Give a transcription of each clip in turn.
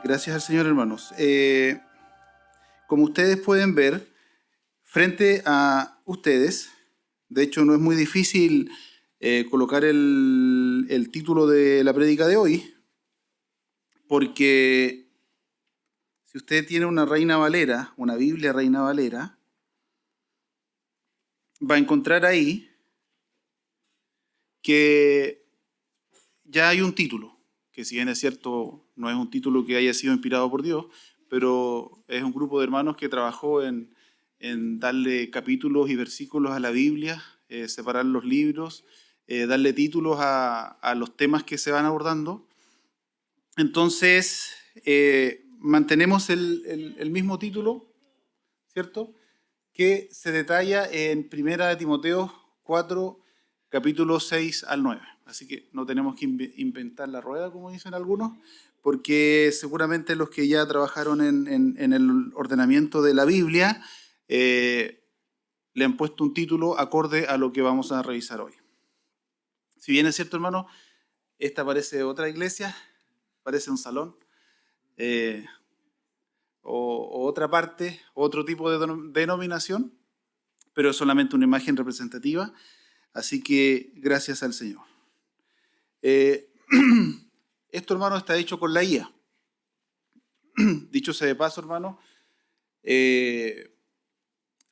Gracias al Señor, hermanos. Como ustedes pueden ver, frente a ustedes, de hecho no es muy difícil colocar el título de la prédica de hoy, porque si usted tiene una Reina Valera, una Biblia Reina Valera, va a encontrar ahí que ya hay un título, que si bien es cierto, no es un título que haya sido inspirado por Dios, pero es un grupo de hermanos que trabajó en darle capítulos y versículos a la Biblia, separar los libros, darle títulos a los temas que se van abordando. Entonces, mantenemos el mismo título, ¿cierto?, que se detalla en 1 Timoteo 4, capítulos 6 al 9. Así que no tenemos que inventar la rueda, como dicen algunos, porque seguramente los que ya trabajaron en el ordenamiento de la Biblia le han puesto un título acorde a lo que vamos a revisar hoy. Si bien es cierto, hermano, esta parece otra iglesia, parece un salón, o otra parte, otro tipo de denominación, pero es solamente una imagen representativa, así que gracias al Señor. Esto, hermano, está hecho con la IA. Dicho sea de paso, hermano,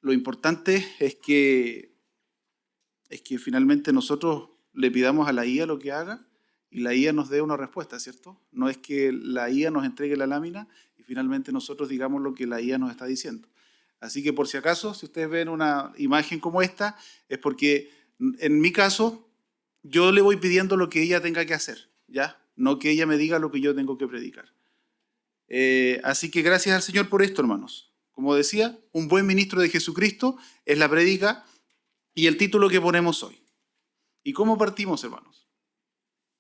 lo importante es que finalmente nosotros le pidamos a la IA lo que haga y la IA nos dé una respuesta, ¿cierto? No es que la IA nos entregue la lámina y finalmente nosotros digamos lo que la IA nos está diciendo. Así que por si acaso, si ustedes ven una imagen como esta, es porque en mi caso yo le voy pidiendo lo que ella tenga que hacer, ¿ya? No que ella me diga lo que yo tengo que predicar. Así que gracias al Señor por esto, hermanos. Como decía, un buen ministro de Jesucristo es la prédica y el título que ponemos hoy. ¿Y cómo partimos, hermanos?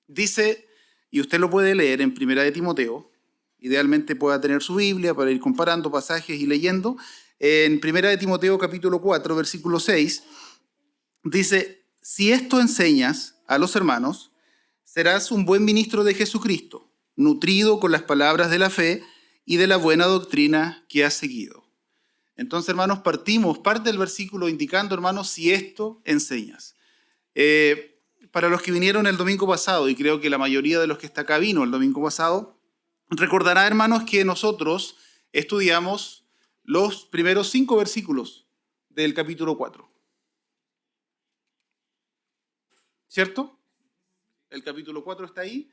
Dice, y usted lo puede leer en 1 Timoteo, idealmente pueda tener su Biblia para ir comparando pasajes y leyendo. En 1 Timoteo capítulo 4, versículo 6, dice, si esto enseñas a los hermanos, serás un buen ministro de Jesucristo, nutrido con las palabras de la fe y de la buena doctrina que has seguido. Entonces, hermanos, parte del versículo indicando, hermanos, si esto enseñas. Para los que vinieron el domingo pasado, y creo que la mayoría de los que está acá vino el domingo pasado, recordará, hermanos, que nosotros estudiamos los primeros 5 versículos del capítulo 4. ¿Cierto? El capítulo 4 está ahí.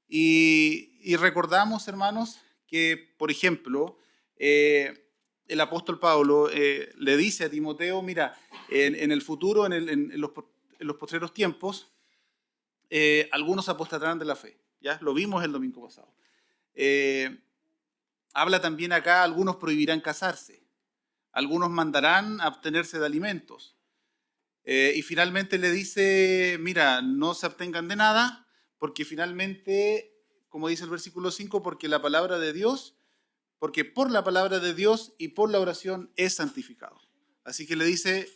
Y recordamos, hermanos, que, por ejemplo, el apóstol Pablo le dice a Timoteo, mira, en el futuro, en los postreros tiempos, algunos apostatarán de la fe. ¿Ya? Lo vimos el domingo pasado. Habla también acá, algunos prohibirán casarse, algunos mandarán a abstenerse de alimentos. Y finalmente le dice, mira, no se abstengan de nada, porque finalmente, como dice el versículo 5, porque por la palabra de Dios y por la oración es santificado. Así que le dice,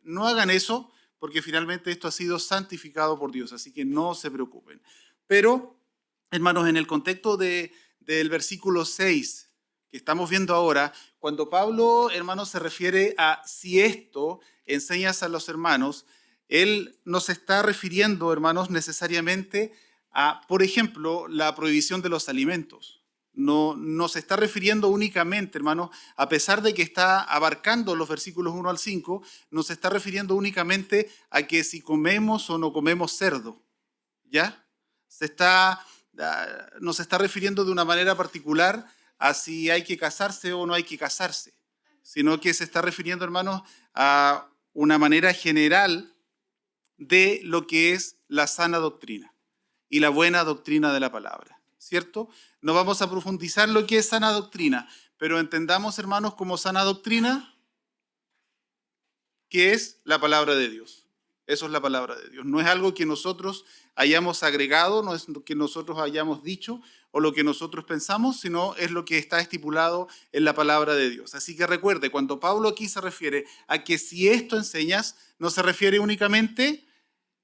no hagan eso, porque finalmente esto ha sido santificado por Dios, así que no se preocupen. Pero, hermanos, en el contexto del versículo 6 que estamos viendo ahora, cuando Pablo, hermanos, se refiere a si esto enseñas a los hermanos, él no se está refiriendo, hermanos, necesariamente a, por ejemplo, la prohibición de los alimentos. No se está refiriendo únicamente, hermanos, a pesar de que está abarcando los versículos 1 al 5, no se está refiriendo únicamente a que si comemos o no comemos cerdo, ¿ya? No se está refiriendo de una manera particular a si hay que casarse o no hay que casarse, sino que se está refiriendo, hermanos, a una manera general de lo que es la sana doctrina y la buena doctrina de la palabra, ¿cierto? No vamos a profundizar lo que es sana doctrina, pero entendamos, hermanos, como sana doctrina, que es la palabra de Dios. Eso es la palabra de Dios. No es algo que nosotros hayamos agregado, no es lo que nosotros hayamos dicho o lo que nosotros pensamos, sino es lo que está estipulado en la palabra de Dios. Así que recuerde, cuando Pablo aquí se refiere a que si esto enseñas, no se refiere únicamente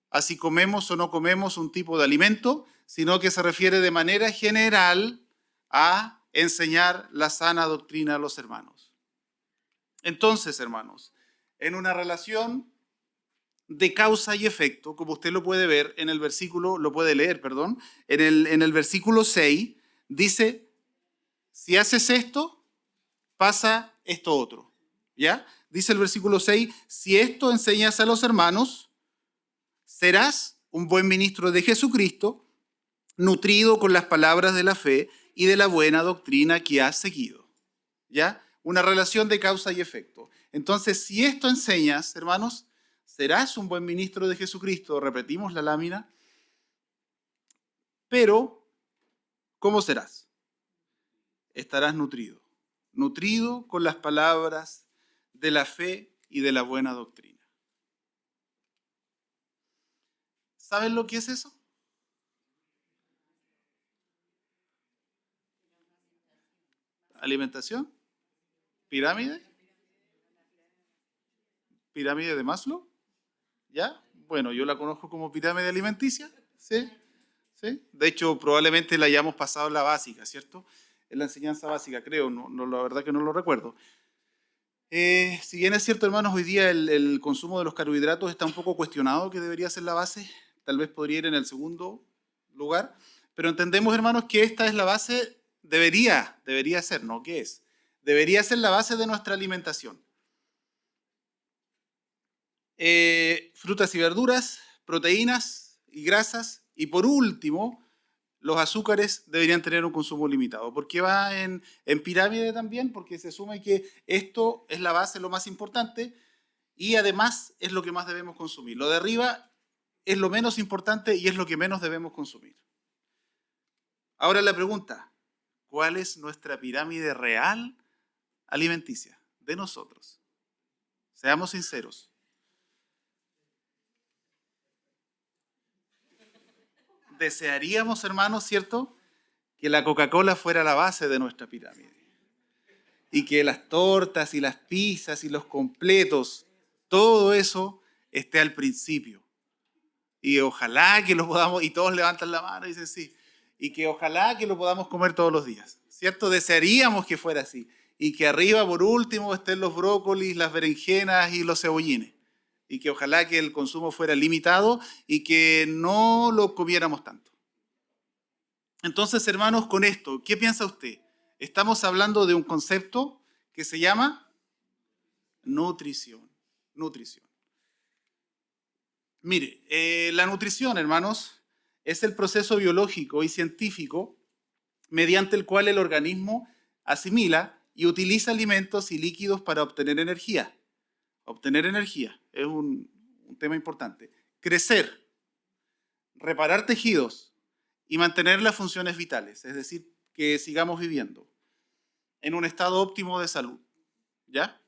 a si comemos o no comemos un tipo de alimento, sino que se refiere de manera general a enseñar la sana doctrina a los hermanos. Entonces, hermanos, en una relación de causa y efecto, como usted lo puede ver en el versículo, lo puede leer, perdón, en el versículo 6, dice, si haces esto, pasa esto otro, ¿ya? Dice el versículo 6, si esto enseñas a los hermanos, serás un buen ministro de Jesucristo, nutrido con las palabras de la fe y de la buena doctrina que has seguido, ¿ya? Una relación de causa y efecto. Entonces, si esto enseñas, hermanos, serás un buen ministro de Jesucristo, repetimos la lámina, pero ¿cómo serás? Estarás nutrido con las palabras de la fe y de la buena doctrina. ¿Saben lo que es eso? ¿Alimentación? ¿Pirámide? ¿Pirámide de Maslow? ¿Ya? Bueno, yo la conozco como pirámide alimenticia, ¿sí? ¿Sí? De hecho, probablemente la hayamos pasado en la básica, ¿cierto? En la enseñanza básica, creo, la verdad que no lo recuerdo. Si bien es cierto, hermanos, hoy día el consumo de los carbohidratos está un poco cuestionado, que debería ser la base, tal vez podría ir en el segundo lugar, pero entendemos, hermanos, que esta es la base, debería ser, ¿no? ¿Qué es? Debería ser la base de nuestra alimentación. Frutas y verduras, proteínas y grasas, y por último, los azúcares deberían tener un consumo limitado. ¿Por qué va en pirámide también? Porque se asume que esto es la base, lo más importante, y además es lo que más debemos consumir. Lo de arriba es lo menos importante y es lo que menos debemos consumir. Ahora la pregunta, ¿cuál es nuestra pirámide real alimenticia de nosotros? Seamos sinceros. Desearíamos, hermanos, ¿cierto?, que la Coca-Cola fuera la base de nuestra pirámide y que las tortas y las pizzas y los completos, todo eso esté al principio. Y ojalá que lo podamos, y todos levantan la mano y dicen sí, y que ojalá que lo podamos comer todos los días, ¿cierto? Desearíamos que fuera así. Y que arriba, por último, estén los brócolis, las berenjenas y los cebollines. Y que ojalá que el consumo fuera limitado y que no lo comiéramos tanto. Entonces, hermanos, con esto, ¿qué piensa usted? Estamos hablando de un concepto que se llama nutrición. Nutrición. Mire, la nutrición, hermanos, es el proceso biológico y científico mediante el cual el organismo asimila y utiliza alimentos y líquidos para obtener energía. Obtener energía es un tema importante. Crecer, reparar tejidos y mantener las funciones vitales, es decir, que sigamos viviendo en un estado óptimo de salud. ¿Ya?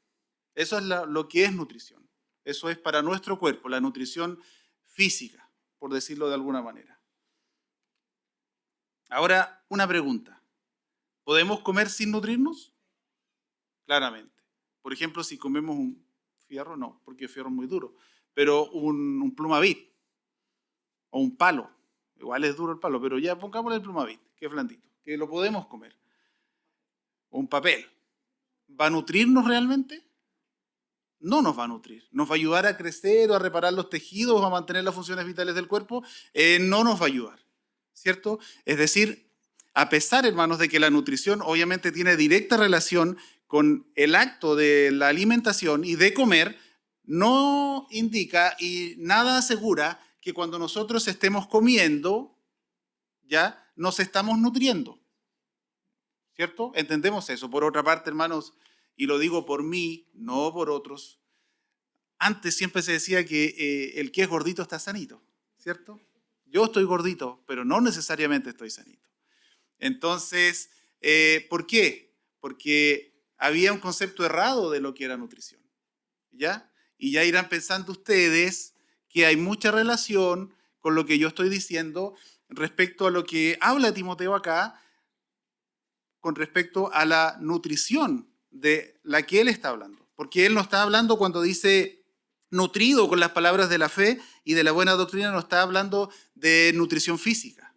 Eso es lo que es nutrición. Eso es para nuestro cuerpo, la nutrición física, por decirlo de alguna manera. Ahora, una pregunta. ¿Podemos comer sin nutrirnos? Claramente. Por ejemplo, si comemos un fierro, no, porque el fierro es muy duro, pero un plumavit o un palo, igual es duro el palo, pero ya pongámosle el plumavit, que es blandito, que lo podemos comer. O un papel. ¿Va a nutrirnos realmente? No nos va a nutrir. ¿Nos va a ayudar a crecer o a reparar los tejidos o a mantener las funciones vitales del cuerpo? No nos va a ayudar, ¿cierto? Es decir, a pesar, hermanos, de que la nutrición obviamente tiene directa relación con el acto de la alimentación y de comer, no indica y nada asegura que cuando nosotros estemos comiendo, ya nos estamos nutriendo, ¿cierto? Entendemos eso. Por otra parte, hermanos, y lo digo por mí, no por otros, antes siempre se decía que el que es gordito está sanito, ¿cierto? Yo estoy gordito, pero no necesariamente estoy sanito. Entonces, ¿por qué? Porque había un concepto errado de lo que era nutrición, ¿ya? Y ya irán pensando ustedes que hay mucha relación con lo que yo estoy diciendo respecto a lo que habla Timoteo acá, con respecto a la nutrición de la que él está hablando. Porque él no está hablando cuando dice nutrido con las palabras de la fe y de la buena doctrina, no está hablando de nutrición física.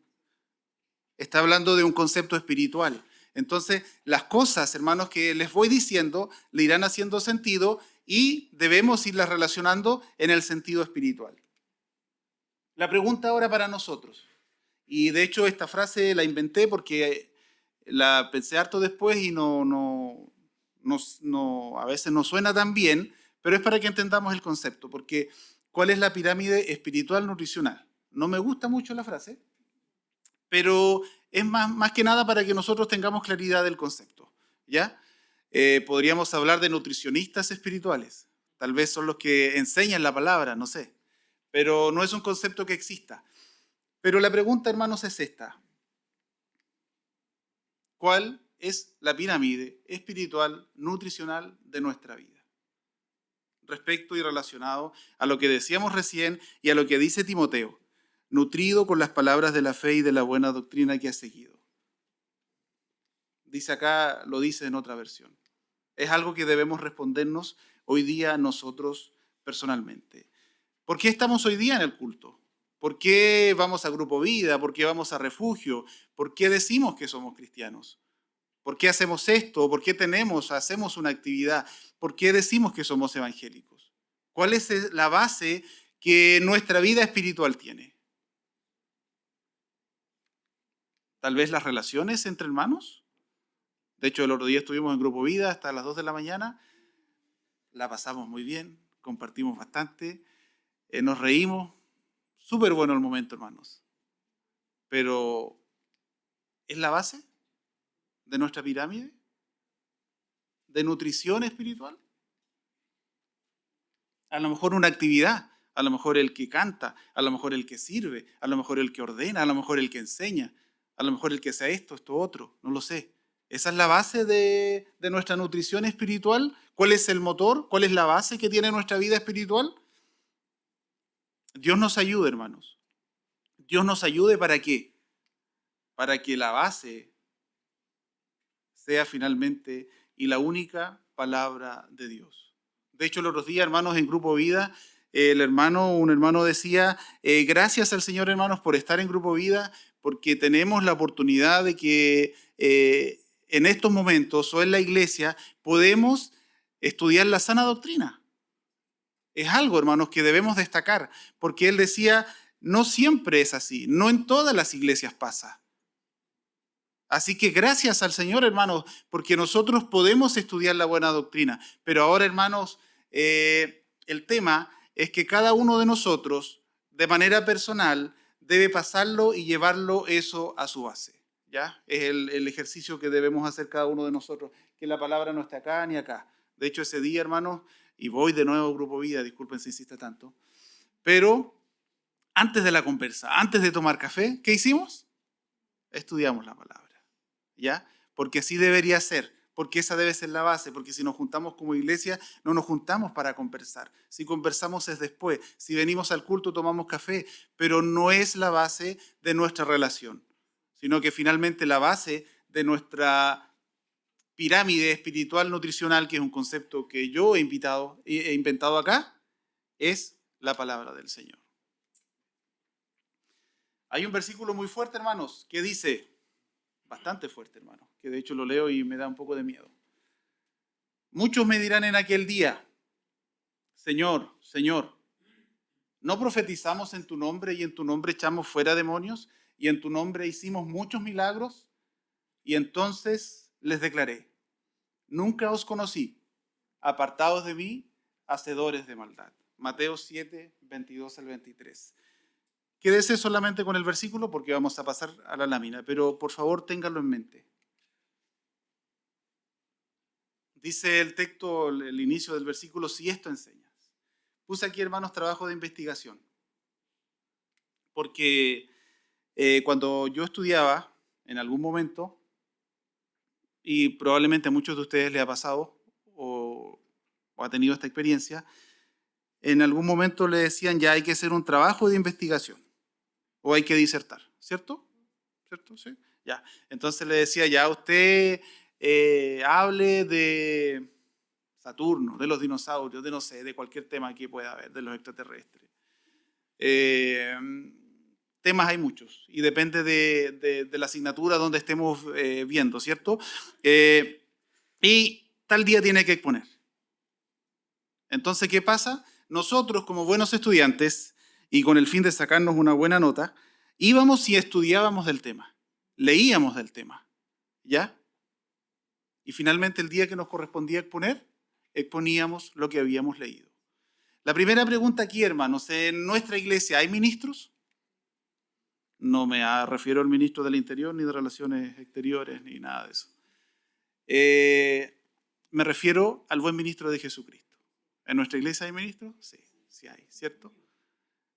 Está hablando de un concepto espiritual. Entonces, las cosas, hermanos, que les voy diciendo, le irán haciendo sentido y debemos irlas relacionando en el sentido espiritual. La pregunta ahora para nosotros, y de hecho esta frase la inventé porque la pensé harto después y a veces no suena tan bien, pero es para que entendamos el concepto, porque ¿cuál es la pirámide espiritual nutricional? No me gusta mucho la frase, pero es más que nada para que nosotros tengamos claridad del concepto, ¿ya? Podríamos hablar de nutricionistas espirituales, tal vez son los que enseñan la palabra, no sé, pero no es un concepto que exista. Pero la pregunta, hermanos, es esta. ¿Cuál es la pirámide espiritual nutricional de nuestra vida? Respecto y relacionado a lo que decíamos recién y a lo que dice Timoteo, nutrido con las palabras de la fe y de la buena doctrina que ha seguido. Dice acá, lo dice en otra versión. Es algo que debemos respondernos hoy día nosotros personalmente. ¿Por qué estamos hoy día en el culto? ¿Por qué vamos a Grupo Vida? ¿Por qué vamos a Refugio? ¿Por qué decimos que somos cristianos? ¿Por qué hacemos esto? ¿Por qué hacemos una actividad? ¿Por qué decimos que somos evangélicos? ¿Cuál es la base que nuestra vida espiritual tiene? ¿Tal vez las relaciones entre hermanos? De hecho, el otro día estuvimos en Grupo Vida hasta las 2 de la mañana. La pasamos muy bien, compartimos bastante, nos reímos. Súper bueno el momento, hermanos. Pero, ¿es la base de nuestra pirámide de nutrición espiritual? A lo mejor una actividad, a lo mejor el que canta, a lo mejor el que sirve, a lo mejor el que ordena, a lo mejor el que enseña, a lo mejor el que sea esto otro, no lo sé. ¿Esa es la base de nuestra nutrición espiritual? ¿Cuál es el motor? ¿Cuál es la base que tiene nuestra vida espiritual? Dios nos ayude, hermanos. Dios nos ayude ¿para qué? Para que la base sea finalmente y la única palabra de Dios. De hecho, los otros días, hermanos, en Grupo Vida, un hermano decía, gracias al Señor, hermanos, por estar en Grupo Vida, porque tenemos la oportunidad de que en estos momentos o en la iglesia podemos estudiar la sana doctrina. Es algo, hermanos, que debemos destacar, porque él decía, no siempre es así, no en todas las iglesias pasa. Así que gracias al Señor, hermanos, porque nosotros podemos estudiar la buena doctrina. Pero ahora, hermanos, el tema es que cada uno de nosotros, de manera personal, debe pasarlo y llevarlo eso a su base. ¿Ya? Es el ejercicio que debemos hacer cada uno de nosotros, que la palabra no esté acá ni acá. De hecho, ese día, hermanos, y voy de nuevo a Grupo Vida, disculpen si insiste tanto, pero antes de la conversa, antes de tomar café, ¿qué hicimos? Estudiamos la palabra. ¿Ya? Porque así debería ser, porque esa debe ser la base, porque si nos juntamos como iglesia, no nos juntamos para conversar. Si conversamos es después, si venimos al culto tomamos café, pero no es la base de nuestra relación, sino que finalmente la base de nuestra pirámide espiritual nutricional, que es un concepto que yo he inventado acá, es la palabra del Señor. Hay un versículo muy fuerte, hermanos, que dice, bastante fuerte, hermano, que de hecho lo leo y me da un poco de miedo. Muchos me dirán en aquel día, Señor, Señor, ¿no profetizamos en tu nombre y en tu nombre echamos fuera demonios y en tu nombre hicimos muchos milagros? Y entonces les declaré, nunca os conocí, apartados de mí, hacedores de maldad. Mateo 7, 22 al 23. Quédese solamente con el versículo porque vamos a pasar a la lámina, pero por favor ténganlo en mente. Dice el texto, el inicio del versículo, si esto enseñas. Puse aquí, hermanos, trabajo de investigación, porque cuando yo estudiaba, en algún momento, y probablemente a muchos de ustedes les ha pasado o ha tenido esta experiencia, en algún momento le decían ya hay que hacer un trabajo de investigación o hay que disertar, ¿cierto? ¿Cierto? Sí. Ya. Entonces le decía ya usted hable de Saturno, de los dinosaurios, de no sé, de cualquier tema que pueda haber, de los extraterrestres. temas hay muchos y depende de la asignatura donde estemos viendo, ¿cierto? Y tal día tiene que exponer. Entonces, ¿qué pasa? Nosotros, como buenos estudiantes y con el fin de sacarnos una buena nota, íbamos y estudiábamos del tema, leíamos del tema, ¿ya? Y finalmente el día que nos correspondía exponer, exponíamos lo que habíamos leído. La primera pregunta aquí, hermanos, ¿en nuestra iglesia hay ministros? No me refiero al ministro del Interior, ni de Relaciones Exteriores, ni nada de eso. Me refiero al buen ministro de Jesucristo. ¿En nuestra iglesia hay ministros? Sí, sí hay, ¿cierto?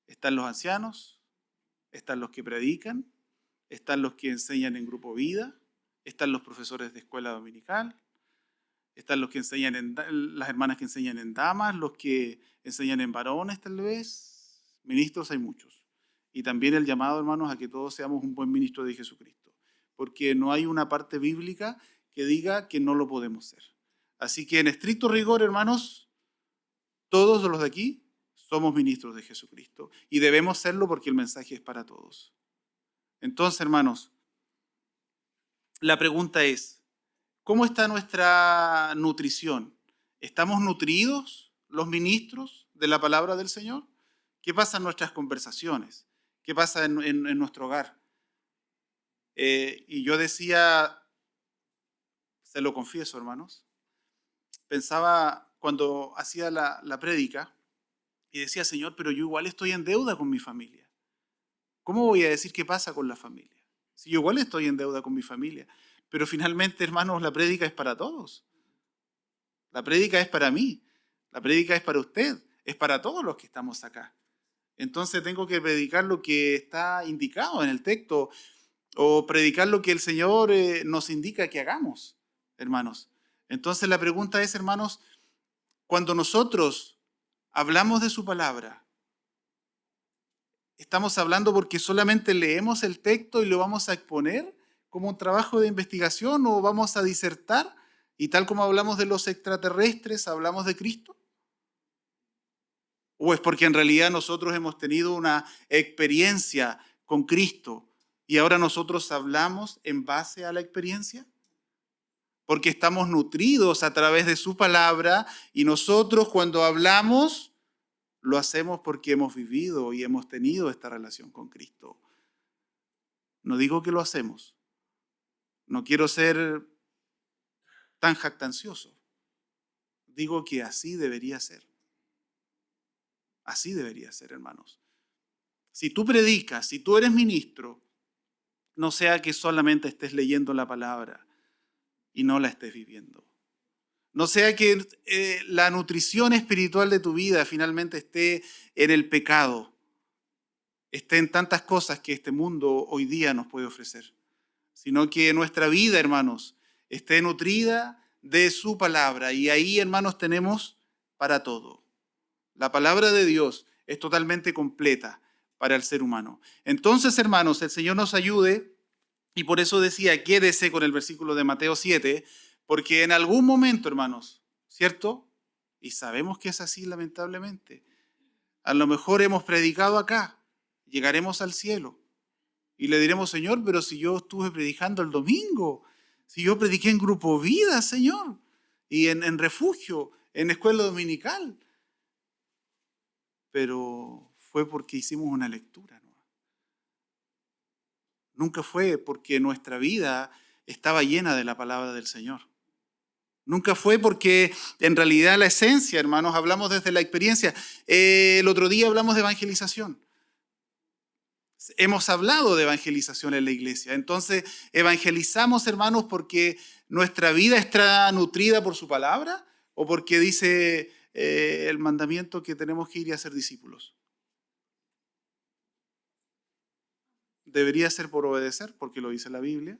Están los ancianos, están los que predican, están los que enseñan en grupo vida, están los profesores de escuela dominical, están los que enseñan las hermanas que enseñan en damas, los que enseñan en varones tal vez. Ministros hay muchos. Y también el llamado, hermanos, a que todos seamos un buen ministro de Jesucristo. Porque no hay una parte bíblica que diga que no lo podemos ser. Así que en estricto rigor, hermanos, todos los de aquí somos ministros de Jesucristo. Y debemos serlo porque el mensaje es para todos. Entonces, hermanos, la pregunta es, ¿cómo está nuestra nutrición? ¿Estamos nutridos los ministros de la palabra del Señor? ¿Qué pasa en nuestras conversaciones? ¿Qué pasa en nuestro hogar? Y yo decía, se lo confieso, hermanos, pensaba cuando hacía la prédica y decía, Señor, pero yo igual estoy en deuda con mi familia. ¿Cómo voy a decir qué pasa con la familia? Si yo igual estoy en deuda con mi familia. Pero finalmente, hermanos, la prédica es para todos. La prédica es para mí. La prédica es para usted. Es para todos los que estamos acá. Entonces tengo que predicar lo que está indicado en el texto o predicar lo que el Señor nos indica que hagamos, hermanos. Entonces la pregunta es, hermanos, cuando nosotros hablamos de su palabra, ¿estamos hablando porque solamente leemos el texto y lo vamos a exponer como un trabajo de investigación o vamos a disertar? Y tal como hablamos de los extraterrestres, ¿hablamos de Cristo? ¿O es porque en realidad nosotros hemos tenido una experiencia con Cristo y ahora nosotros hablamos en base a la experiencia? Porque estamos nutridos a través de su palabra y nosotros cuando hablamos lo hacemos porque hemos vivido y hemos tenido esta relación con Cristo. No digo que lo hacemos. No quiero ser tan jactancioso. Digo que así debería ser. Así debería ser, hermanos. Si tú predicas, si tú eres ministro, no sea que solamente estés leyendo la palabra y no la estés viviendo. No sea que la nutrición espiritual de tu vida finalmente esté en el pecado, esté en tantas cosas que este mundo hoy día nos puede ofrecer, sino que nuestra vida, hermanos, esté nutrida de su palabra. Y ahí, hermanos, tenemos para todo. La palabra de Dios es totalmente completa para el ser humano. Entonces, hermanos, el Señor nos ayude y por eso decía, quédese con el versículo de Mateo 7, porque en algún momento, hermanos, ¿cierto? Y sabemos que es así, lamentablemente. A lo mejor hemos predicado acá, llegaremos al cielo y le diremos, Señor, pero si yo estuve predicando el domingo, si yo prediqué en Grupo Vida, Señor, y en refugio, en escuela dominical, pero fue porque hicimos una lectura, ¿no? Nunca fue porque nuestra vida estaba llena de la palabra del Señor. Nunca fue porque en realidad la esencia, hermanos, hablamos desde la experiencia. El otro día hablamos de evangelización. Hemos hablado de evangelización en la iglesia. Entonces, evangelizamos, hermanos, porque nuestra vida está nutrida por su palabra o porque dice el mandamiento que tenemos que ir y hacer discípulos. Debería ser por obedecer, porque lo dice la Biblia.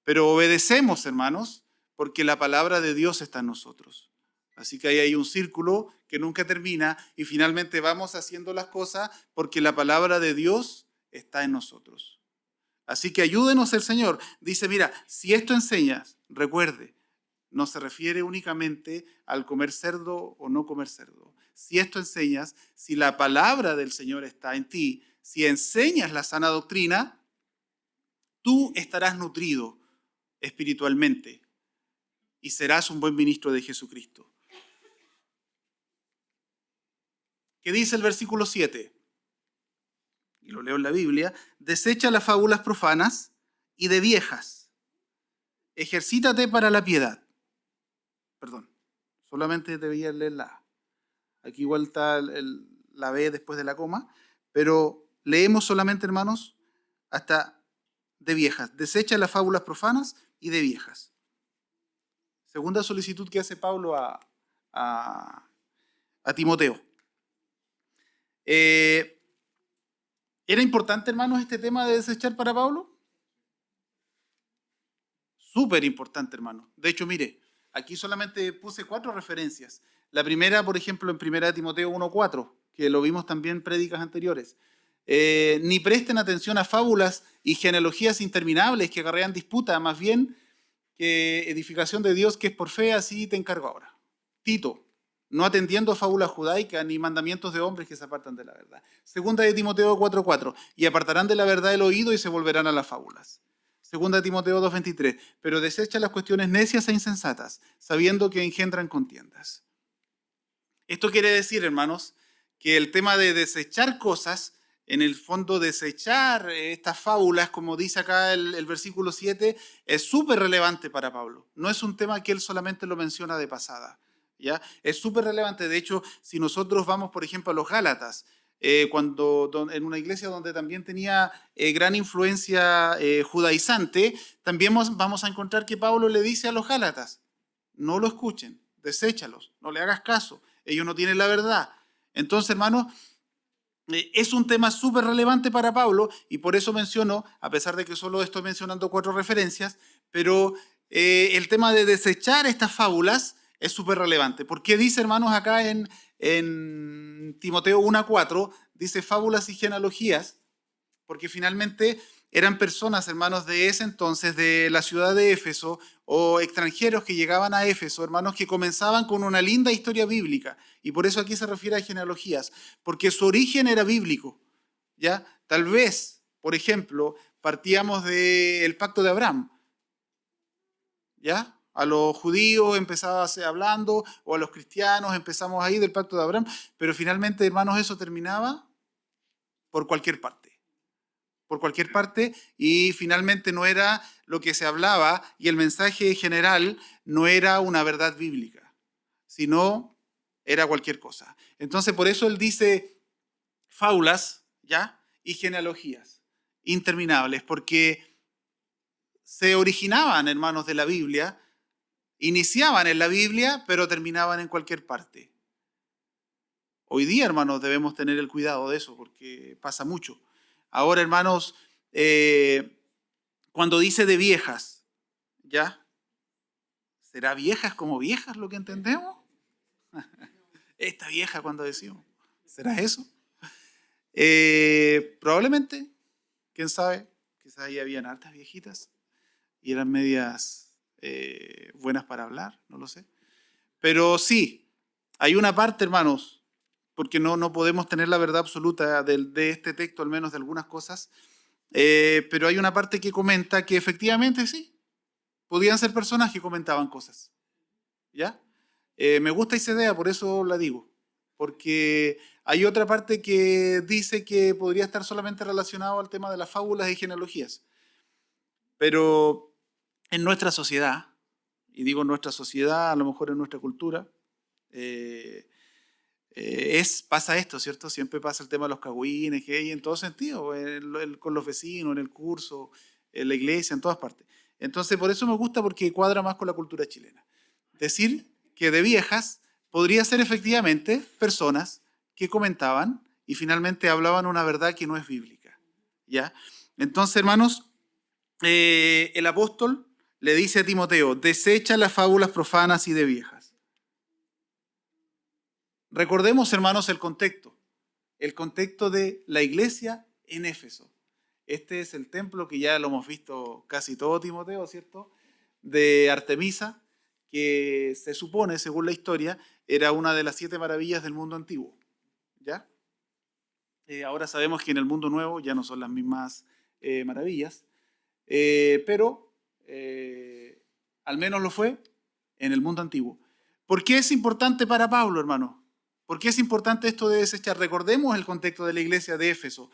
Pero obedecemos, hermanos, porque la palabra de Dios está en nosotros. Así que ahí hay un círculo que nunca termina y finalmente vamos haciendo las cosas porque la palabra de Dios está en nosotros. Así que ayúdenos el Señor. Dice, mira, si esto enseñas, recuerde, no se refiere únicamente al comer cerdo o no comer cerdo. Si esto enseñas, si la palabra del Señor está en ti, si enseñas la sana doctrina, tú estarás nutrido espiritualmente y serás un buen ministro de Jesucristo. ¿Qué dice el versículo 7? Y lo leo en la Biblia. Desecha las fábulas profanas y de viejas. Ejercítate para la piedad. Perdón, solamente debía leer la A. Aquí igual está la B después de la coma, pero leemos solamente, hermanos, hasta de viejas. Desecha las fábulas profanas y de viejas. Segunda solicitud que hace Pablo a Timoteo. ¿Era importante, hermanos, este tema de desechar para Pablo? Súper importante, hermano. De hecho, mire, aquí solamente puse 4 referencias. La primera, por ejemplo, en 1 Timoteo 1:4, que lo vimos también en prédicas anteriores. Ni presten atención a fábulas y genealogías interminables que acarrean disputa, más bien que edificación de Dios que es por fe, así te encargo ahora. Tito, no atendiendo a fábulas judaicas ni mandamientos de hombres que se apartan de la verdad. Segunda de Timoteo 4:4, y apartarán de la verdad el oído y se volverán a las fábulas. Segunda de Timoteo 2:23, pero desecha las cuestiones necias e insensatas, sabiendo que engendran contiendas. Esto quiere decir, hermanos, que el tema de desechar cosas, en el fondo desechar estas fábulas, como dice acá el versículo 7, es súper relevante para Pablo. No es un tema que él solamente lo menciona de pasada, ¿ya? Es súper relevante. De hecho, si nosotros vamos, por ejemplo, a los Gálatas, en una iglesia donde también tenía gran influencia judaizante, también vamos a encontrar que Pablo le dice a los Gálatas, no lo escuchen, deséchalos, no le hagas caso, ellos no tienen la verdad. Entonces, hermanos, es un tema súper relevante para Pablo y por eso menciono, a pesar de que solo estoy mencionando 4 referencias, pero el tema de desechar estas fábulas es súper relevante. Porque dice, hermanos, acá en Timoteo 1:4, dice fábulas y genealogías, porque finalmente eran personas, hermanos, de ese entonces, de la ciudad de Éfeso, o extranjeros que llegaban a Éfeso, hermanos, que comenzaban con una linda historia bíblica. Y por eso aquí se refiere a genealogías, porque su origen era bíblico, ¿ya? Tal vez, por ejemplo, partíamos del pacto de Abraham, ¿ya? A los judíos empezaba hablando, o a los cristianos empezamos ahí del pacto de Abraham, pero finalmente, hermanos, eso terminaba por cualquier parte. Por cualquier parte, y finalmente no era lo que se hablaba, y el mensaje general no era una verdad bíblica, sino era cualquier cosa. Entonces, por eso él dice fábulas, ¿ya? Y genealogías interminables, porque se originaban, hermanos, de la Biblia, iniciaban en la Biblia, pero terminaban en cualquier parte. Hoy día, hermanos, debemos tener el cuidado de eso, porque pasa mucho. Ahora, hermanos, cuando dice de viejas, ¿ya? ¿Será viejas como viejas lo que entendemos? Esta vieja cuando decimos, ¿será eso? Probablemente, quién sabe, quizás ahí habían hartas viejitas y eran medias buenas para hablar, no lo sé. Pero sí, hay una parte, hermanos, porque no podemos tener la verdad absoluta de este texto, al menos de algunas cosas, pero hay una parte que comenta que efectivamente sí, podían ser personas que comentaban cosas, ¿ya? Me gusta esa idea, por eso la digo, porque hay otra parte que dice que podría estar solamente relacionado al tema de las fábulas y genealogías, pero en nuestra sociedad, y digo nuestra sociedad, a lo mejor en nuestra cultura, pasa esto, ¿cierto? Siempre pasa el tema de los cagüines, que hay en todo sentido, con los vecinos, en el curso, en la iglesia, en todas partes. Entonces, por eso me gusta porque cuadra más con la cultura chilena. Decir que de viejas podría ser efectivamente personas que comentaban y finalmente hablaban una verdad que no es bíblica, ¿ya? Entonces, hermanos, el apóstol le dice a Timoteo, desecha las fábulas profanas y de viejas. Recordemos, hermanos, el contexto de la iglesia en Éfeso. Este es el templo que ya lo hemos visto casi todo, Timoteo, ¿cierto? De Artemisa, que se supone, según la historia, era una de las 7 maravillas del mundo antiguo, ¿ya? Ahora sabemos que en el mundo nuevo ya no son las mismas maravillas, pero al menos lo fue en el mundo antiguo. ¿Por qué es importante para Pablo, hermano? ¿Por qué es importante esto de desechar? Recordemos el contexto de la iglesia de Éfeso,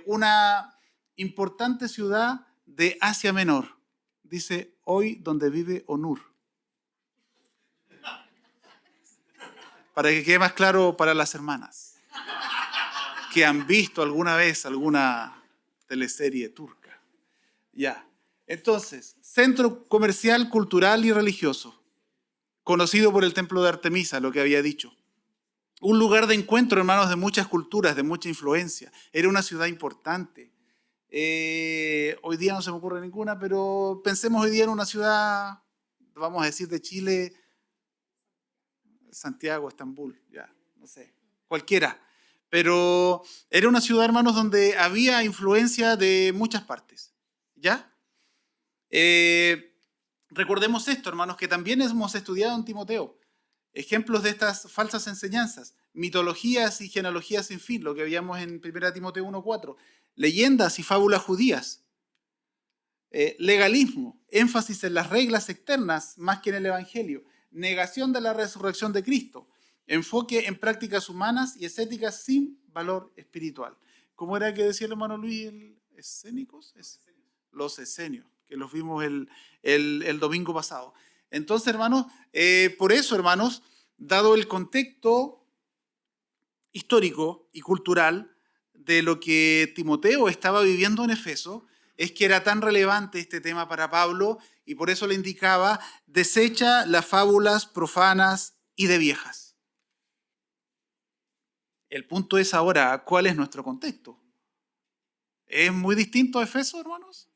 una importante ciudad de Asia Menor. Dice, hoy donde vive Onur. Para que quede más claro para las hermanas que han visto alguna vez alguna teleserie turca. Ya. Entonces, centro comercial, cultural y religioso, conocido por el templo de Artemisa, lo que había dicho. Un lugar de encuentro, hermanos, de muchas culturas, de mucha influencia. Era una ciudad importante. Hoy día no se me ocurre ninguna, pero pensemos hoy día en una ciudad, vamos a decir, de Chile, Santiago, Estambul, ya, no sé, cualquiera. Pero era una ciudad, hermanos, donde había influencia de muchas partes, ¿ya? Recordemos esto, hermanos, que también hemos estudiado en Timoteo ejemplos de estas falsas enseñanzas, mitologías y genealogías sin fin, lo que veíamos en 1 Timoteo 1:4, leyendas y fábulas judías, legalismo, énfasis en las reglas externas más que en el Evangelio, negación de la resurrección de Cristo, enfoque en prácticas humanas y estéticas sin valor espiritual. ¿Cómo era que decía el hermano Luis? ¿Escénicos? Los escenios, que los vimos el domingo pasado. Entonces, hermanos, por eso, hermanos, dado el contexto histórico y cultural de lo que Timoteo estaba viviendo en Efeso, es que era tan relevante este tema para Pablo y por eso le indicaba, desecha las fábulas profanas y de viejas. El punto es ahora, ¿cuál es nuestro contexto? ¿Es muy distinto a Efeso, hermanos?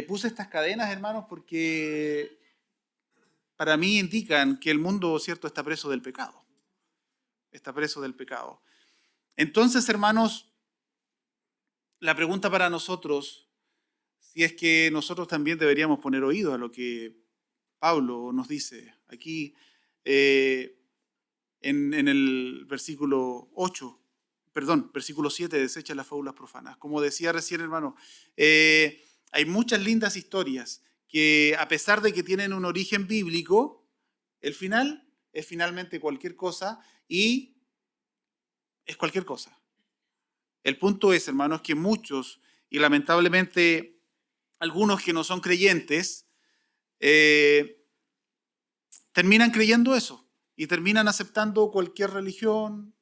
Puse estas cadenas, hermanos, porque para mí indican que el mundo, ¿cierto?, está preso del pecado. Está preso del pecado. Entonces, hermanos, la pregunta para nosotros, si es que nosotros también deberíamos poner oído a lo que Pablo nos dice aquí en el versículo 8, perdón, versículo 7, desecha las fábulas profanas. Como decía recién, hermano, hay muchas lindas historias que a pesar de que tienen un origen bíblico, el final es finalmente cualquier cosa y es cualquier cosa. El punto es, hermanos, que muchos, y lamentablemente algunos que no son creyentes, terminan creyendo eso y terminan aceptando cualquier religión,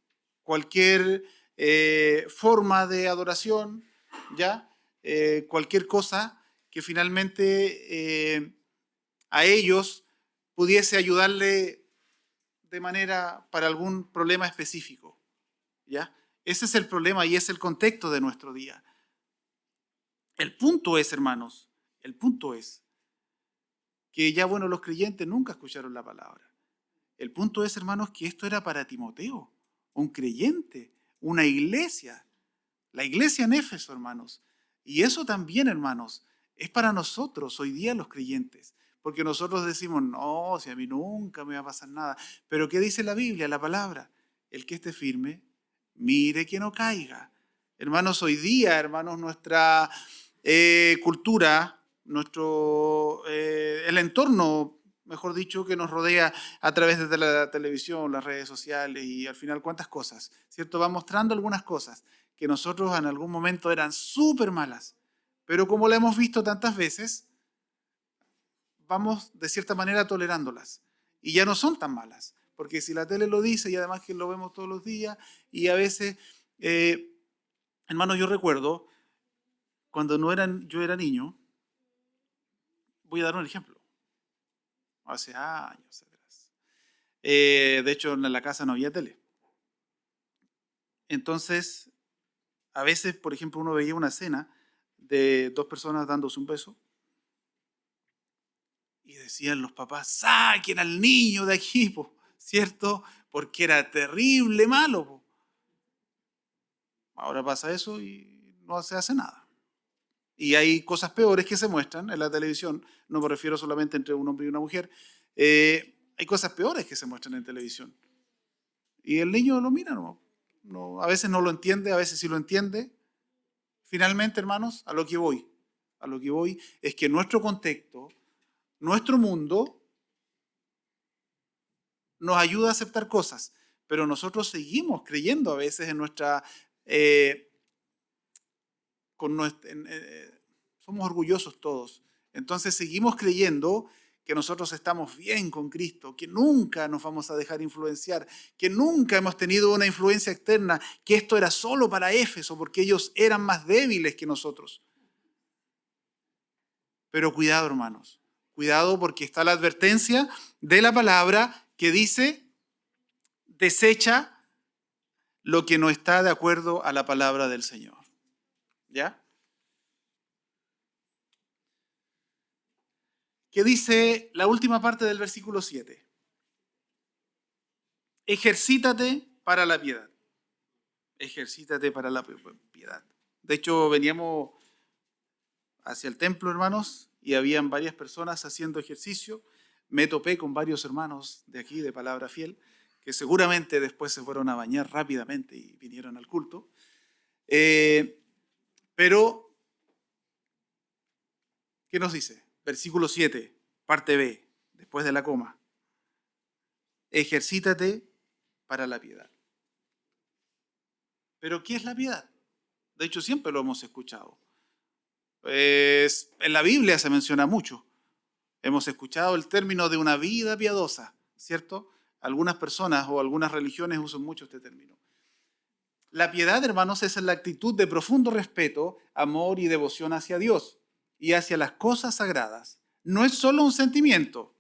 cualquier forma de adoración, ¿ya? Cualquier cosa que finalmente a ellos pudiese ayudarle de manera para algún problema específico, ¿ya? Ese es el problema y es el contexto de nuestro día. El punto es, hermanos, el punto es que ya, bueno, los creyentes nunca escucharon la palabra. El punto es, hermanos, que esto era para Timoteo, un creyente, una iglesia, la iglesia en Éfeso, hermanos. Y eso también, hermanos, es para nosotros hoy día los creyentes. Porque nosotros decimos, no, si a mí nunca me va a pasar nada. Pero ¿qué dice la Biblia, la palabra? El que esté firme, mire que no caiga. Hermanos, hoy día, hermanos, nuestra cultura, el entorno, mejor dicho, que nos rodea a través de la televisión, las redes sociales y al final cuántas cosas, ¿cierto? Va mostrando algunas cosas que nosotros en algún momento eran súper malas, pero como la hemos visto tantas veces, vamos de cierta manera tolerándolas y ya no son tan malas, porque si la tele lo dice y además que lo vemos todos los días y a veces, hermanos, yo recuerdo cuando yo era niño, voy a dar un ejemplo, hace años atrás. De hecho, en la casa no había tele. Entonces, a veces, por ejemplo, uno veía una escena de dos personas dándose un beso y decían los papás, saquen al niño de aquí, po", ¿cierto? Porque era terrible malo, po. Ahora pasa eso y no se hace nada. Y hay cosas peores que se muestran en la televisión, no me refiero solamente entre un hombre y una mujer, hay cosas peores que se muestran en televisión. Y el niño lo mira, ¿no? a veces no lo entiende, a veces sí lo entiende. Finalmente, hermanos, a lo que voy es que nuestro contexto, nuestro mundo, nos ayuda a aceptar cosas, pero nosotros seguimos creyendo a veces en nuestra... somos orgullosos todos. Entonces seguimos creyendo que nosotros estamos bien con Cristo, que nunca nos vamos a dejar influenciar, que nunca hemos tenido una influencia externa, que esto era solo para Éfeso, porque ellos eran más débiles que nosotros. Pero cuidado, hermanos, cuidado porque está la advertencia de la palabra que dice, desecha lo que no está de acuerdo a la palabra del Señor. ¿Ya? ¿Qué dice la última parte del versículo 7? Ejercítate para la piedad. Ejercítate para la piedad. De hecho, veníamos hacia el templo, hermanos, y habían varias personas haciendo ejercicio. Me topé con varios hermanos de aquí, de Palabra Fiel, que seguramente después se fueron a bañar rápidamente y vinieron al culto. Pero, ¿qué nos dice? Versículo 7, parte B, después de la coma. Ejercítate para la piedad. ¿Pero qué es la piedad? De hecho, siempre lo hemos escuchado. En la Biblia se menciona mucho. Hemos escuchado el término de una vida piadosa, ¿cierto? Algunas personas o algunas religiones usan mucho este término. La piedad, hermanos, es la actitud de profundo respeto, amor y devoción hacia Dios y hacia las cosas sagradas. No es solo un sentimiento,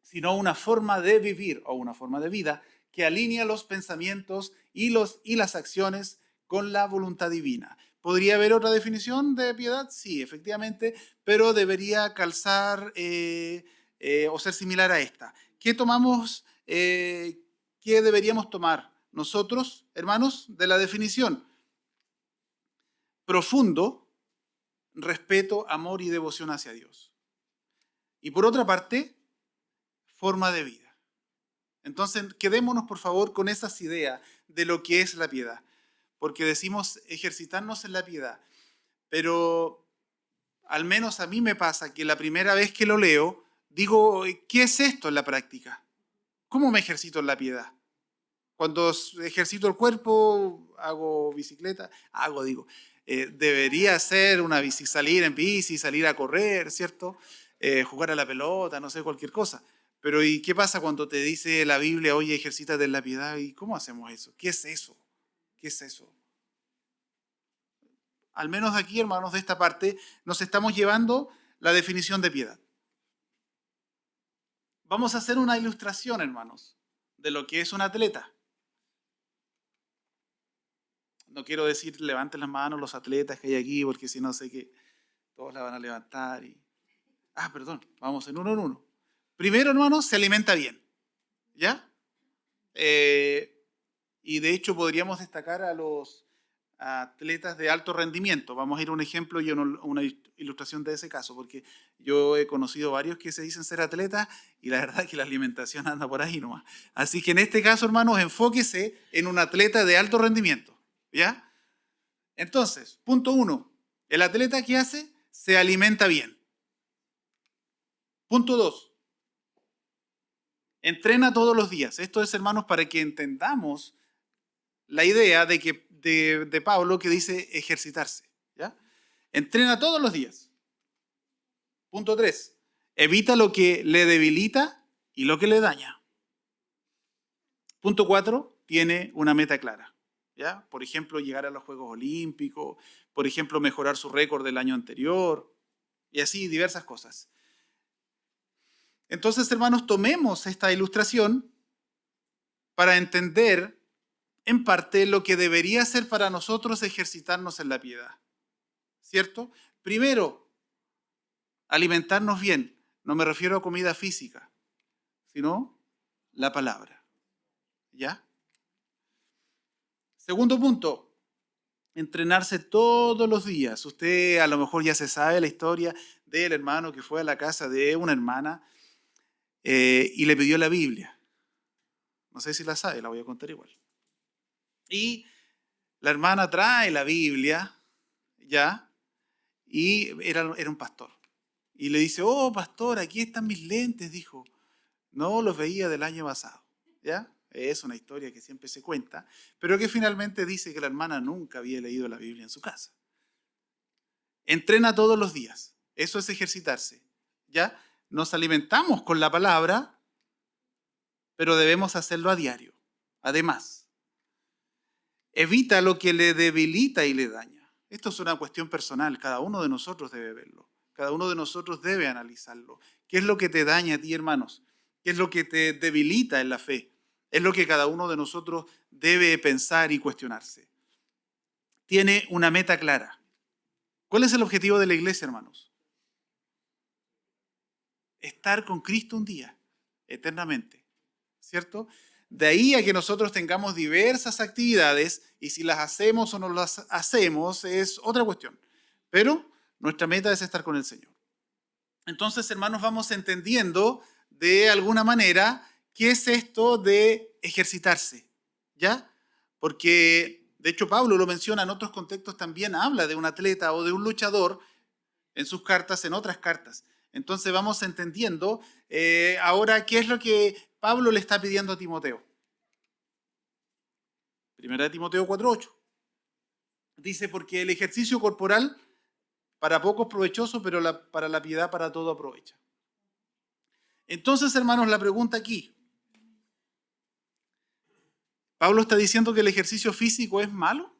sino una forma de vivir o una forma de vida que alinea los pensamientos y las acciones con la voluntad divina. ¿Podría haber otra definición de piedad? Sí, efectivamente, pero debería calzar o ser similar a esta. ¿Qué tomamos? ¿Qué deberíamos tomar nosotros, hermanos, de la definición? Profundo respeto, amor y devoción hacia Dios. Y por otra parte, forma de vida. Entonces, quedémonos por favor con esas ideas de lo que es la piedad, porque decimos ejercitarnos en la piedad, pero al menos a mí me pasa que la primera vez que lo leo, digo, ¿qué es esto en la práctica? ¿Cómo me ejercito en la piedad? Cuando ejercito el cuerpo, hago bicicleta, debería ser salir en bici, salir a correr, ¿cierto? Jugar a la pelota, no sé, cualquier cosa. Pero ¿y qué pasa cuando te dice la Biblia, oye, ejercítate en la piedad? ¿Y cómo hacemos eso? ¿Qué es eso? ¿Qué es eso? Al menos aquí, hermanos, de esta parte, nos estamos llevando la definición de piedad. Vamos a hacer una ilustración, hermanos, de lo que es un atleta. No quiero decir levanten las manos los atletas que hay aquí, porque si no sé que todos la van a levantar. Perdón, vamos en uno. Primero, hermanos, se alimenta bien. ¿Ya? Y de hecho podríamos destacar a los atletas de alto rendimiento. Vamos a ir a un ejemplo y una ilustración de ese caso, porque yo he conocido varios que se dicen ser atletas y la verdad es que la alimentación anda por ahí nomás. Así que en este caso, hermanos, enfóquese en un atleta de alto rendimiento. ¿Ya? Entonces, punto 1. El atleta, ¿qué hace? Se alimenta bien. Punto 2. Entrena todos los días. Esto es, hermanos, para que entendamos la idea de Pablo que dice ejercitarse. ¿Ya? Entrena todos los días. Punto 3. Evita lo que le debilita y lo que le daña. Punto 4. Tiene una meta clara. ¿Ya? Por ejemplo, llegar a los Juegos Olímpicos, por ejemplo, mejorar su récord del año anterior, y así diversas cosas. Entonces, hermanos, tomemos esta ilustración para entender en parte lo que debería ser para nosotros ejercitarnos en la piedad. ¿Cierto? Primero, alimentarnos bien. No me refiero a comida física, sino la palabra. ¿Ya? Segundo punto, entrenarse todos los días. Usted a lo mejor ya se sabe la historia del hermano que fue a la casa de una hermana y le pidió la Biblia. No sé si la sabe, la voy a contar igual. Y la hermana trae la Biblia, ¿ya? Y era un pastor. Y le dice, oh, pastor, aquí están mis lentes, dijo. No los veía del año pasado, ¿ya? Es una historia que siempre se cuenta, pero que finalmente dice que la hermana nunca había leído la Biblia en su casa. Entrena todos los días. Eso es ejercitarse, ¿ya? Nos alimentamos con la palabra, pero debemos hacerlo a diario. Además, evita lo que le debilita y le daña. Esto es una cuestión personal. Cada uno de nosotros debe verlo. Cada uno de nosotros debe analizarlo. ¿Qué es lo que te daña a ti, hermanos? ¿Qué es lo que te debilita en la fe? Es lo que cada uno de nosotros debe pensar y cuestionarse. Tiene una meta clara. ¿Cuál es el objetivo de la iglesia, hermanos? Estar con Cristo un día, eternamente, ¿cierto? De ahí a que nosotros tengamos diversas actividades y si las hacemos o no las hacemos es otra cuestión. Pero nuestra meta es estar con el Señor. Entonces, hermanos, vamos entendiendo de alguna manera qué es esto de ejercitarse, ¿ya? Porque, de hecho, Pablo lo menciona en otros contextos también, habla de un atleta o de un luchador en sus cartas, en otras cartas. Entonces vamos entendiendo ahora qué es lo que Pablo le está pidiendo a Timoteo. Primera de Timoteo 4:8. Dice, porque el ejercicio corporal para poco es provechoso, pero para la piedad para todo aprovecha. Entonces, hermanos, la pregunta aquí. ¿Pablo está diciendo que el ejercicio físico es malo?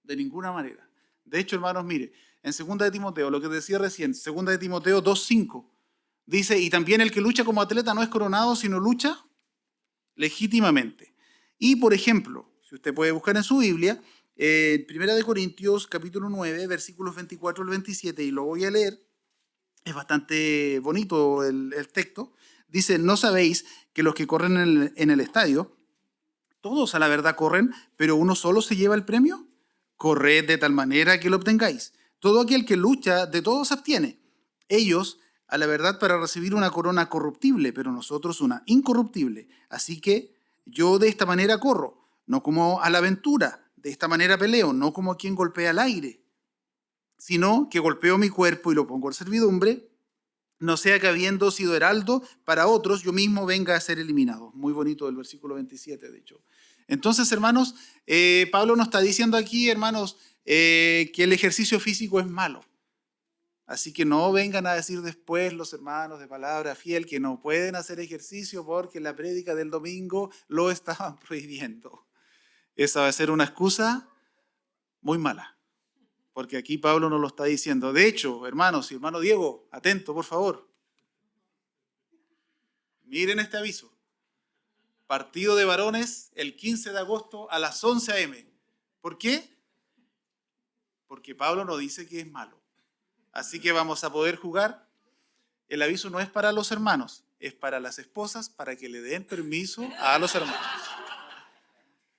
De ninguna manera. De hecho, hermanos, mire, en 2 de Timoteo, lo que decía recién, 2 de Timoteo 2:5, dice, y también el que lucha como atleta no es coronado, sino lucha legítimamente. Y, por ejemplo, si usted puede buscar en su Biblia, Primera de Corintios, capítulo 9, versículos 24 al 27, y lo voy a leer, es bastante bonito el texto. Dice, ¿no sabéis que los que corren en el estadio, todos a la verdad corren, pero uno solo se lleva el premio? Corred de tal manera que lo obtengáis. Todo aquel que lucha, de todo se abstiene. Ellos, a la verdad, para recibir una corona corruptible, pero nosotros una incorruptible. Así que yo de esta manera corro, no como a la aventura, de esta manera peleo, no como quien golpea al aire, sino que golpeo mi cuerpo y lo pongo en servidumbre, no sea que habiendo sido heraldo para otros, yo mismo venga a ser eliminado. Muy bonito el versículo 27, de hecho. Entonces, hermanos, Pablo nos está diciendo aquí, hermanos, que el ejercicio físico es malo. Así que no vengan a decir después los hermanos de Palabra Fiel que no pueden hacer ejercicio porque la prédica del domingo lo estaban prohibiendo. Esa va a ser una excusa muy mala, porque aquí Pablo nos lo está diciendo. De hecho, hermanos y hermano Diego, atento, por favor. Miren este aviso. Partido de varones el 15 de agosto a las 11 a.m. ¿Por qué? Porque Pablo nos dice que es malo. Así que vamos a poder jugar. El aviso no es para los hermanos, es para las esposas, para que le den permiso a los hermanos.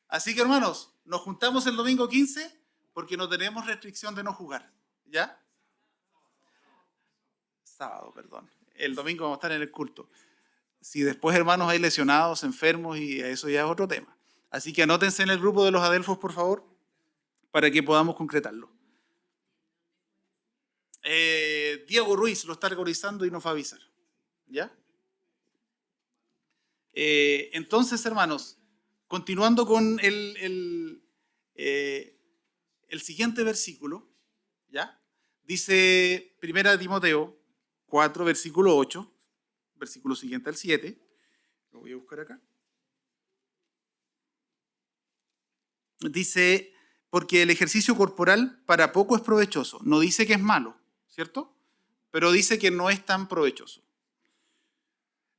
Así que, hermanos, nos juntamos el domingo 15 porque no tenemos restricción de no jugar. ¿Ya? Sábado, perdón. El domingo vamos a estar en el culto. Si después, hermanos, hay lesionados, enfermos, y eso ya es otro tema. Así que anótense en el grupo de los adelfos, por favor, para que podamos concretarlo. Diego Ruiz lo está organizando y nos va a avisar. ¿Ya? Entonces, hermanos, continuando con el siguiente versículo, ¿ya? Dice 1 Timoteo 4, versículo 8, versículo siguiente al 7. Lo voy a buscar acá. Dice, porque el ejercicio corporal para poco es provechoso. No dice que es malo, ¿cierto? Pero dice que no es tan provechoso.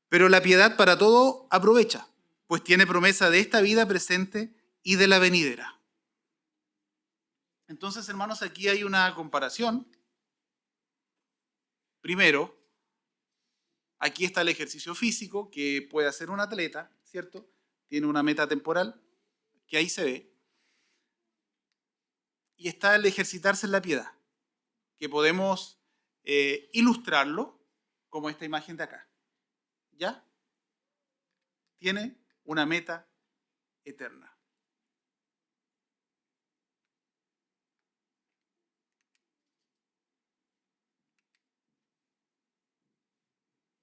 Pero la piedad para todo aprovecha, pues tiene promesa de esta vida presente y de la venidera. Entonces, hermanos, aquí hay una comparación. Primero, aquí está el ejercicio físico que puede hacer un atleta, ¿cierto? Tiene una meta temporal, que ahí se ve. Y está el ejercitarse en la piedad, que podemos ilustrarlo como esta imagen de acá. ¿Ya? Tiene una meta eterna.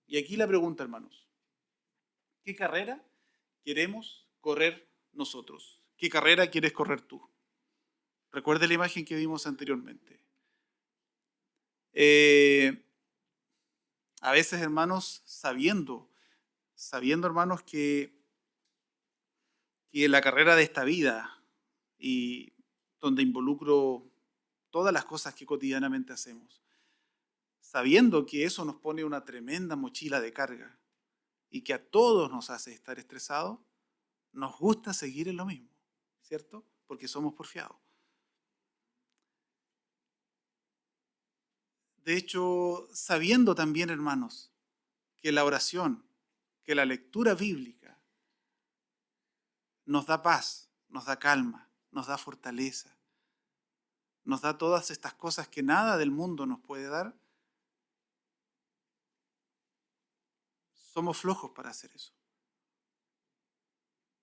Y aquí la pregunta, hermanos. ¿Qué carrera queremos correr nosotros? ¿Qué carrera quieres correr tú? Recuerda la imagen que vimos anteriormente. A veces, hermanos, sabiendo, hermanos, que la carrera de esta vida y donde involucro todas las cosas que cotidianamente hacemos, sabiendo que eso nos pone una tremenda mochila de carga y que a todos nos hace estar estresados, nos gusta seguir en lo mismo, ¿cierto? Porque somos porfiados. De hecho, sabiendo también, hermanos, que la oración, que la lectura bíblica nos da paz, nos da calma, nos da fortaleza, nos da todas estas cosas que nada del mundo nos puede dar, somos flojos para hacer eso.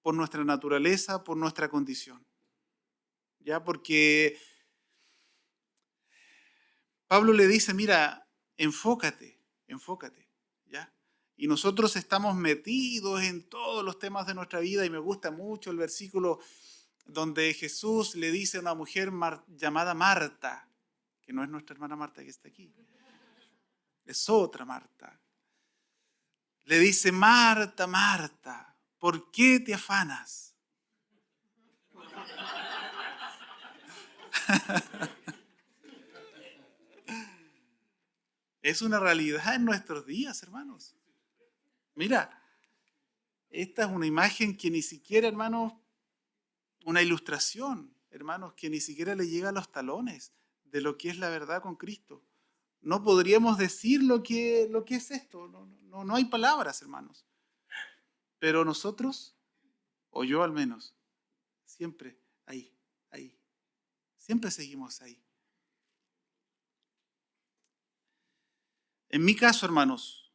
Por nuestra naturaleza, por nuestra condición. ¿Ya? Porque Pablo le dice, mira, enfócate, ¿ya? Y nosotros estamos metidos en todos los temas de nuestra vida y me gusta mucho el versículo donde Jesús le dice a una mujer llamada Marta, que no es nuestra hermana Marta que está aquí, es otra Marta. Le dice, Marta, Marta, ¿por qué te afanas? Es una realidad en nuestros días, hermanos. Mira, esta es una imagen que ni siquiera, hermanos, una ilustración, hermanos, que ni siquiera le llega a los talones de lo que es la verdad con Cristo. No podríamos decir lo que es esto. No hay palabras, hermanos. Pero nosotros, o yo al menos, siempre ahí. Siempre seguimos ahí. En mi caso, hermanos,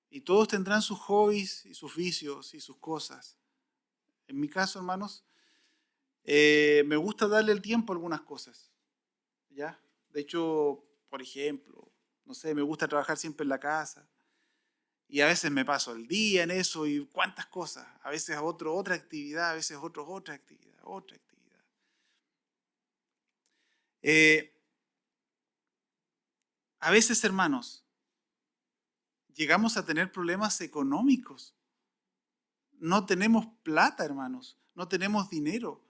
y todos tendrán sus hobbies y sus vicios y sus cosas. En mi caso, hermanos, me gusta darle el tiempo a algunas cosas. ¿Ya? De hecho, por ejemplo, no sé, me gusta trabajar siempre en la casa. Y a veces me paso el día en eso y cuántas cosas. A veces otra actividad, a veces otra actividad. A veces, hermanos, llegamos a tener problemas económicos. No tenemos plata, hermanos. No tenemos dinero.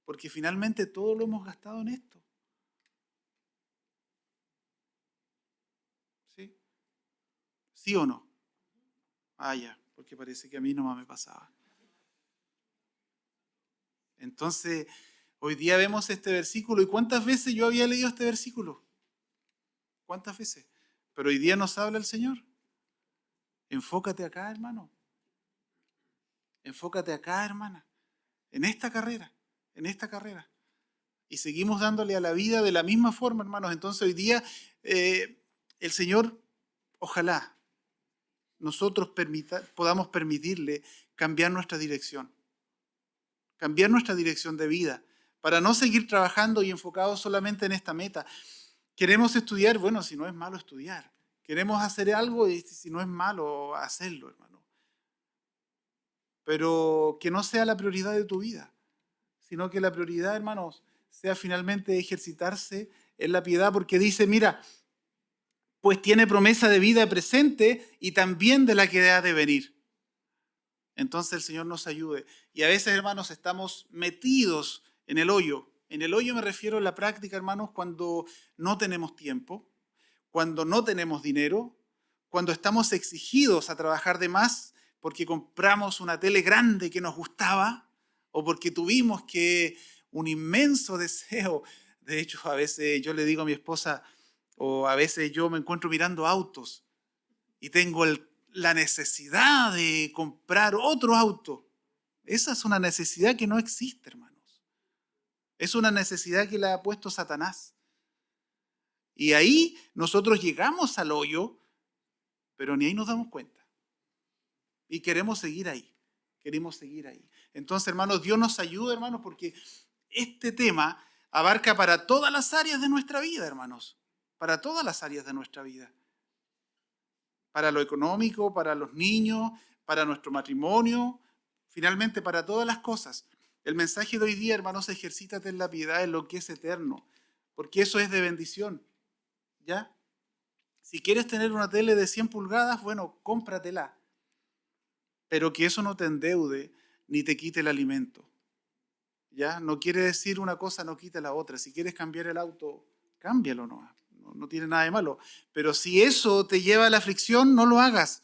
Porque finalmente todo lo hemos gastado en esto. ¿Sí? ¿Sí o no? Ah, ya, porque parece que a mí nomás me pasaba. Entonces, hoy día vemos este versículo. ¿Y cuántas veces yo había leído este versículo? ¿Cuántas veces? Pero hoy día nos habla el Señor. Enfócate acá, hermano. Enfócate acá, hermana. En esta carrera. Y seguimos dándole a la vida de la misma forma, hermanos. Entonces hoy día el Señor, ojalá nosotros podamos permitirle cambiar nuestra dirección de vida, para no seguir trabajando y enfocados solamente en esta meta. Queremos estudiar, bueno, si no es malo estudiar. Queremos hacer algo y si no es malo hacerlo, hermano. Pero que no sea la prioridad de tu vida, sino que la prioridad, hermanos, sea finalmente ejercitarse en la piedad, porque dice, mira, pues tiene promesa de vida presente y también de la que ha de venir. Entonces el Señor nos ayude. Y a veces, hermanos, estamos metidos en el hoyo. En el hoyo me refiero a la práctica, hermanos, cuando no tenemos tiempo, cuando no tenemos dinero, cuando estamos exigidos a trabajar de más porque compramos una tele grande que nos gustaba o porque tuvimos que un inmenso deseo. De hecho, a veces yo le digo a mi esposa, o a veces yo me encuentro mirando autos y tengo la necesidad de comprar otro auto. Esa es una necesidad que no existe, hermanos. Es una necesidad que la ha puesto Satanás. Y ahí nosotros llegamos al hoyo, pero ni ahí nos damos cuenta. Y queremos seguir ahí. Entonces, hermanos, Dios nos ayuda, hermanos, porque este tema abarca para todas las áreas de nuestra vida, hermanos. Para todas las áreas de nuestra vida. Para lo económico, para los niños, para nuestro matrimonio, finalmente para todas las cosas. El mensaje de hoy día, hermanos, ejercítate en la piedad, en lo que es eterno, porque eso es de bendición, ¿ya? Si quieres tener una tele de 100 pulgadas, bueno, cómpratela, pero que eso no te endeude ni te quite el alimento, ¿ya? No quiere decir una cosa no quita la otra. Si quieres cambiar el auto, cámbialo, no tiene nada de malo. Pero si eso te lleva a la aflicción, no lo hagas.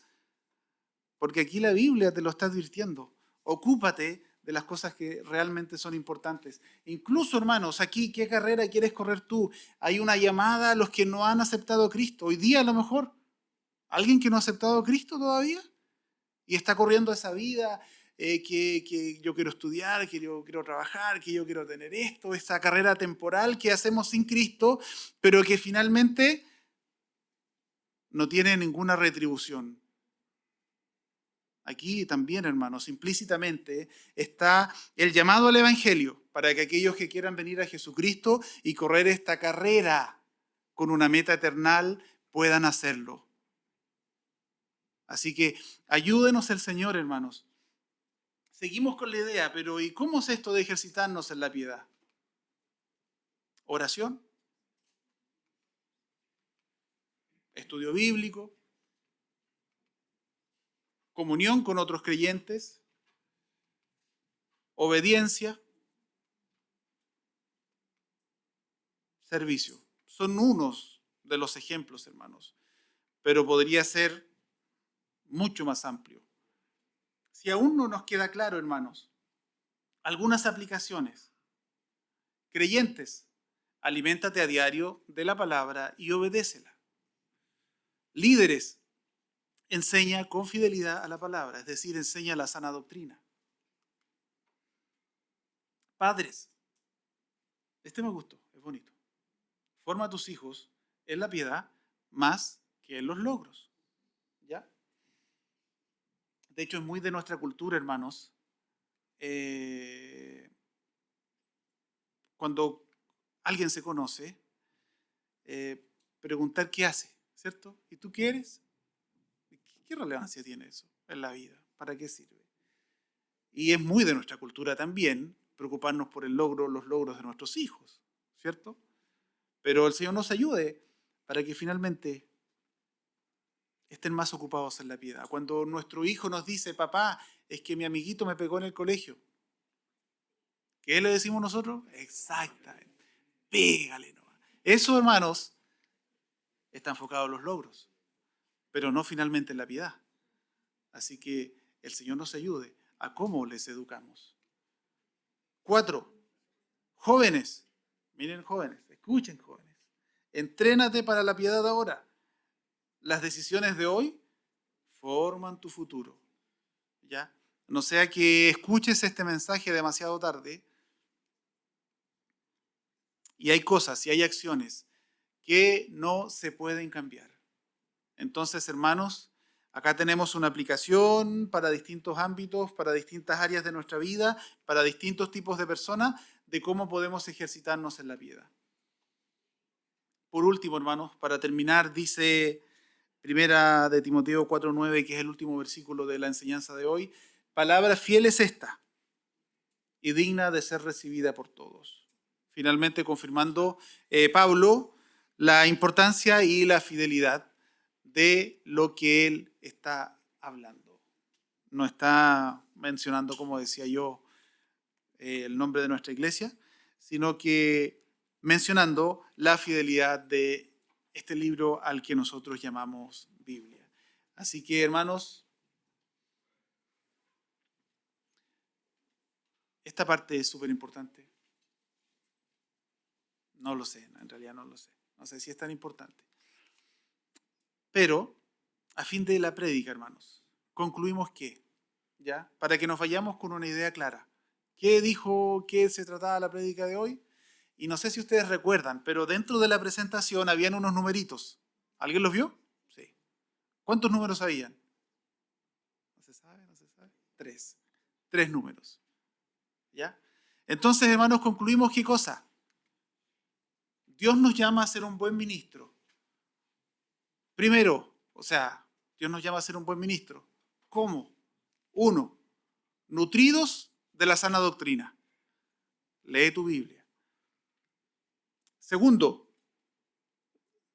Porque aquí la Biblia te lo está advirtiendo. Ocúpate de las cosas que realmente son importantes. Incluso, hermanos, aquí, ¿qué carrera quieres correr tú? Hay una llamada a los que no han aceptado a Cristo. Hoy día, a lo mejor, alguien que no ha aceptado a Cristo todavía y está corriendo esa vida que yo quiero estudiar, que yo quiero trabajar, que yo quiero tener esto, esa carrera temporal que hacemos sin Cristo, pero que finalmente no tiene ninguna retribución. Aquí también, hermanos, implícitamente está el llamado al Evangelio para que aquellos que quieran venir a Jesucristo y correr esta carrera con una meta eternal puedan hacerlo. Así que ayúdenos el Señor, hermanos. Seguimos con la idea, pero ¿y cómo es esto de ejercitarnos en la piedad? Oración, estudio bíblico, comunión con otros creyentes, obediencia, servicio. Son unos de los ejemplos, hermanos, pero podría ser mucho más amplio. Si aún no nos queda claro, hermanos, algunas aplicaciones. Creyentes, aliméntate a diario de la palabra y obedécela. Líderes, enseña con fidelidad a la palabra, es decir, enseña la sana doctrina. Padres, este me gustó, es bonito. Forma a tus hijos en la piedad más que en los logros. ¿Ya? De hecho, es muy de nuestra cultura, hermanos. Cuando alguien se conoce, preguntar qué hace, ¿cierto? ¿Y tú qué eres? ¿Qué relevancia tiene eso en la vida? ¿Para qué sirve? Y es muy de nuestra cultura también preocuparnos por los logros de nuestros hijos, ¿cierto? Pero el Señor nos ayude para que finalmente estén más ocupados en la piedad. Cuando nuestro hijo nos dice, papá, es que mi amiguito me pegó en el colegio, ¿qué le decimos nosotros? Exactamente, pégale nomás. Eso, hermanos, está enfocado en los logros, pero no finalmente en la piedad. Así que el Señor nos ayude a cómo les educamos. 4, jóvenes. Miren, jóvenes, escuchen, jóvenes. Entrénate para la piedad ahora. Las decisiones de hoy forman tu futuro. ¿Ya? No sea que escuches este mensaje demasiado tarde y hay cosas y hay acciones que no se pueden cambiar. Entonces, hermanos, acá tenemos una aplicación para distintos ámbitos, para distintas áreas de nuestra vida, para distintos tipos de personas, de cómo podemos ejercitarnos en la piedad. Por último, hermanos, para terminar, dice Primera de Timoteo 4:9, que es el último versículo de la enseñanza de hoy, palabra fiel es esta y digna de ser recibida por todos. Finalmente confirmando Pablo la importancia y la fidelidad de lo que él está hablando. No está mencionando, como decía yo, el nombre de nuestra iglesia, sino que mencionando la fidelidad de este libro al que nosotros llamamos Biblia. Así que, hermanos, esta parte es súper importante. No lo sé, en realidad no lo sé. No sé si es tan importante. Pero, a fin de la prédica, hermanos, concluimos que, ¿ya? Para que nos vayamos con una idea clara. ¿Qué dijo que se trataba la prédica de hoy? Y no sé si ustedes recuerdan, pero dentro de la presentación habían unos numeritos. ¿Alguien los vio? Sí. ¿Cuántos números habían? No se sabe, no se sabe. 3. 3 números. Entonces, hermanos, concluimos ¿qué cosa? Dios nos llama a ser un buen ministro. Primero, Dios nos llama a ser un buen ministro. ¿Cómo? Uno, nutridos de la sana doctrina. Lee tu Biblia. Segundo,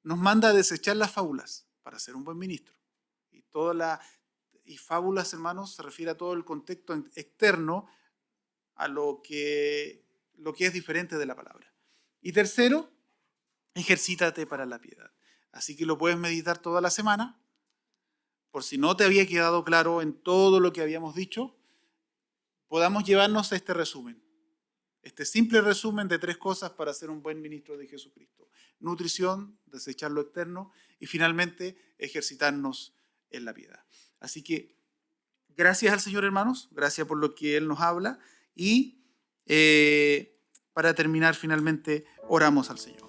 nos manda a desechar las fábulas para ser un buen ministro. Y fábulas, hermanos, se refiere a todo el contexto externo a lo que es diferente de la palabra. Y tercero, ejercítate para la piedad. Así que lo puedes meditar toda la semana. Por si no te había quedado claro en todo lo que habíamos dicho, podamos llevarnos a este resumen. Este simple resumen de 3 cosas para ser un buen ministro de Jesucristo. Nutrición, desechar lo externo y finalmente ejercitarnos en la piedad. Así que gracias al Señor, hermanos, gracias por lo que Él nos habla y para terminar finalmente oramos al Señor.